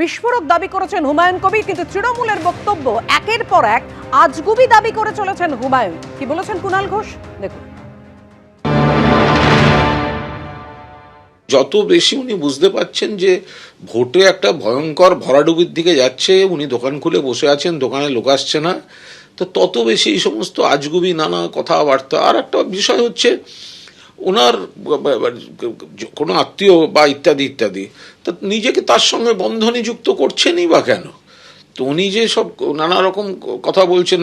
বিস্ফোরক দাবি করেছেন হুমায়ুন কবির, কিন্তু তৃণমূলের বক্তব্য একের পর এক আজগুবি দাবি করে চলেছেন হুমায়ুন। কি বলেছেন কুণাল ঘোষ, দেখুন। যত বেশি উনি বুঝতে পারছেন যে ভোটে একটা ভয়ঙ্কর ভরাডুবির দিকে যাচ্ছে, উনি দোকান খুলে বসে আছেন, দোকানে লোক আসছে না, তো তত বেশি এই সমস্ত আজগুবি নানা কথাবার্তা। আর একটা বিষয় হচ্ছে ওনার কোনো আত্মীয় বা ইত্যাদি ইত্যাদি, তা নিজেকে তার সঙ্গে বন্ধনে যুক্ত করছেনই বা কেন? তো উনি যে সব নানা রকম কথা বলছেন,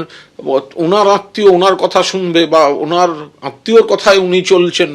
ওনার আত্মীয় ওনার কথা শুনবে বা ওনার আত্মীয়র কথায় উনি চলছেন,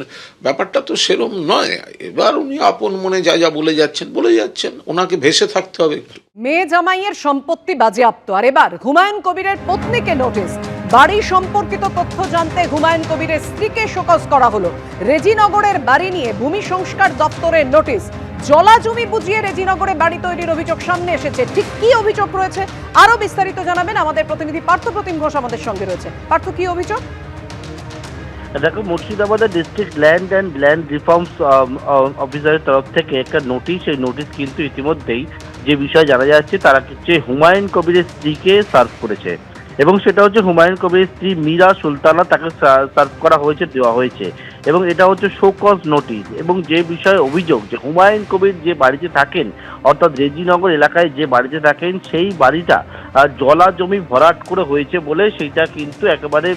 ব্যাপারটা তো সেরম নয়। এবার উনি আপন মনে যা যা বলে যাচ্ছেন, ওনাকে ভেসে থাকতে হবে একটু। মেয়ে জামাইয়ের সম্পত্তি বাজেয়াপ্ত, আর এবার হুমায়ুন কবিরের পত্নীকে নোটিশ। বাড়ি সম্পর্কিত তথ্য জানতে হুমায়ুন কবিরের স্ত্রীকে শোকজ করা হলো। রেজিনগরের বাড়ি নিয়ে ভূমি সংস্কার দপ্তরের নোটিশ। জলা জমি বুঝিয়ে রেজিনগরে বাড়ি তৈরির অভিযোগ সামনে এসেছে। ঠিক কি অভিযোগ রয়েছে আরো বিস্তারিত জানাবেন আমাদের প্রতিনিধি পার্থপ্রতিম ঘোষ আমাদের সঙ্গে রয়েছে। পার্থ, কি অভিযোগ? দেখো, মুর্শিদাবাদের district land and land reforms অফিসারের তরফ থেকে একটা নোটিশ, এই নোটিশ কিন্তু ইতিমধ্যেই যে বিষয় জানা যাচ্ছে তারা হচ্ছে হুমায়ুন কবিরের স্ত্রীকে সার্ভ করেছে, এবং সেটা হচ্ছে হুমায়ুন কবিরের স্ত্রী মীরা সুলতানা, তাকে সার্ভ করা হয়েছে, দেওয়া হয়েছে। এবং এটা হচ্ছে শোকজ নোটিশ। এবং যে বিষয়ে অভিযোগ যে হুমায়ুন কবির যে বাড়িতে থাকেন, অর্থাৎ রেজিনগর এলাকায় যে বাড়িতে থাকেন, সেই বাড়িটা জলা জমি ভরাট করে হয়েছে বলে সেইটা কিন্তু একেবারে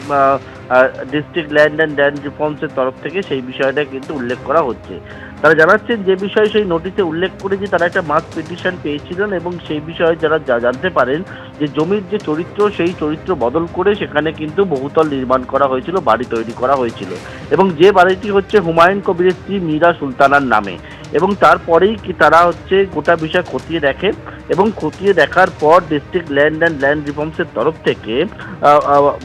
ডিস্ট্রিক্ট ল্যান্ড অ্যান্ড ল্যান্ড রিফর্মসের তরফ থেকে সেই বিষয়টা কিন্তু উল্লেখ করা হচ্ছে। তারা জানাচ্ছেন যে বিষয়ে সেই নোটিশে উল্লেখ করে যে তারা একটা মাস পিটিশন পেয়েছিলেন, এবং সেই বিষয়ে যারা জানতে পারেন যে জমির যে চরিত্র, সেই চরিত্র বদল করে সেখানে কিন্তু বহুতল নির্মাণ করা হয়েছিল, বাড়ি তৈরি করা হয়েছিল, এবং যে বাড়িটি হচ্ছে হুমায়ুন কবিরের স্ত্রী মীরা সুলতানার নামে। এবং তারপরেই কি তারা হচ্ছে গোটা বিষয় খতিয়ে দেখে, এবং খতিয়ে দেখার পর ডিস্ট্রিক্ট ল্যান্ড অ্যান্ড ল্যান্ড রিফর্মসের তরফ থেকে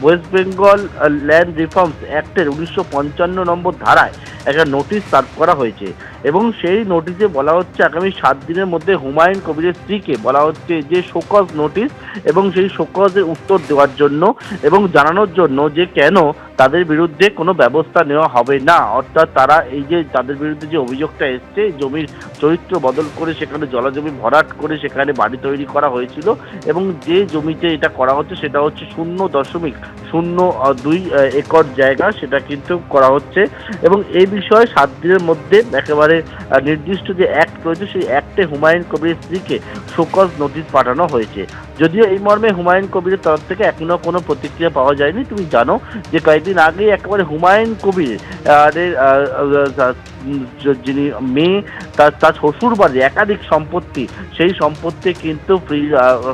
ওয়েস্ট বেঙ্গল ল্যান্ড রিফর্মস অ্যাক্টের 1955 নম্বর ধারায় একটা নোটিশ সার্ভ করা হয়েছে। এবং সেই নোটিশে বলা হচ্ছে আগামী 7 দিনের মধ্যে হুমায়ুন কবিরের স্ত্রীকে বলা হচ্ছে যে শোকজ নোটিশ, এবং সেই শোকজের উত্তর দেওয়ার জন্য এবং জানানোর জন্য যে কেন তাদের বিরুদ্ধে কোনো ব্যবস্থা নেওয়া হবে না। অর্থাৎ তারা এই যে তাদের বিরুদ্ধে যে অভিযোগটা এসছে, জমির চরিত্র বদল করে সেখানে জলাজমি ভরাট করে সেখানে বাড়ি তৈরি করা হয়েছিল, এবং যে জমিতে এটা করা হচ্ছে সেটা হচ্ছে 0.02 একর জায়গা, সেটা কিন্তু করা হচ্ছে। এবং এই বিষয়ে 7 দিনের মধ্যে একেবারে নির্দিষ্ট যে অ্যাক্ট রয়েছে, সেই অ্যাক্টে হুমায়ুন কবিরের স্ত্রীকে শোকজ নোটিশ পাঠানো হয়েছে। যদিও এই মর্মে হুমায়ুন কবিরের তরফ থেকে এখনো কোনো প্রতিক্রিয়া পাওয়া যায়নি। তুমি জানো যে কয়েকদিন আগেই একেবারে হুমায়ুন কবির যিনি মেয়ে, তার শ্বশুর বাড়ির একাধিক সম্পত্তি, সেই সম্পত্তি কিন্তু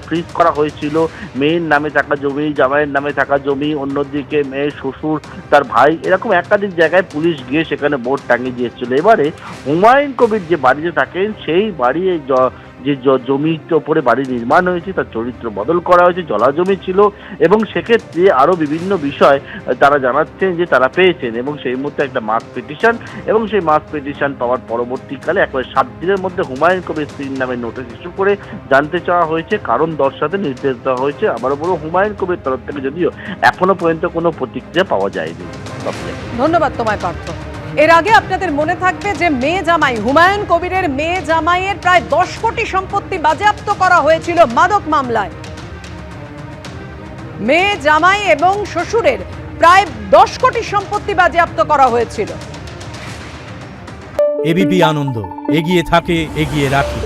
ফ্রিজ করা হয়েছিল। মেয়ের নামে থাকা জমি, জামাইয়ের নামে থাকা জমি, অন্যদিকে মেয়ের শ্বশুর, তার ভাই, এরকম একাধিক জায়গায় পুলিশ গিয়ে সেখানে বোর্ড টাঙিয়ে দিয়েছিল। এবারে হুমায়ুন কবির যে বাড়িতে থাকেন, সেই বাড়ি যে জমির ওপরে বাড়ি নির্মাণ হয়েছে তার চরিত্র বদল করা হয়েছে, জলা জমি ছিল, এবং সেক্ষেত্রে আরও বিভিন্ন বিষয় তারা জানাচ্ছেন যে তারা পেয়েছেন। এবং সেই মুহূর্তে একটা মাস পিটিশন, এবং সেই মাস পিটিশন পাওয়ার পরবর্তীকালে একবারে 7 দিনের মধ্যে হুমায়ুন কবির স্ত্রীর নামে নোটিশ ইস্যু করে জানতে চাওয়া হয়েছে, কারণ দর্শাতে নির্দেশ দেওয়া হয়েছে। আবারও বড় হুমায়ুন কবির তরফ থেকে যদিও এখনো পর্যন্ত কোনো প্রতিক্রিয়া পাওয়া যায়নি। ধন্যবাদ তোমায় পার্থ। এর আগে আপনাদের মনে থাকবে যে মেয়ে জামাই হুমায়ুন কবিরের মেয়ে জামাইয়ের প্রায় 10 কোটি সম্পত্তি বাজেয়াপ্ত করা হয়েছিল মাদক মামলায়। মেয়ে জামাই এবং শ্বশুরের প্রায় 10 কোটি সম্পত্তি বাজেয়াপ্ত করা হয়েছিল। এবিপি আনন্দ, এগিয়ে থাকে, এগিয়ে রাখে।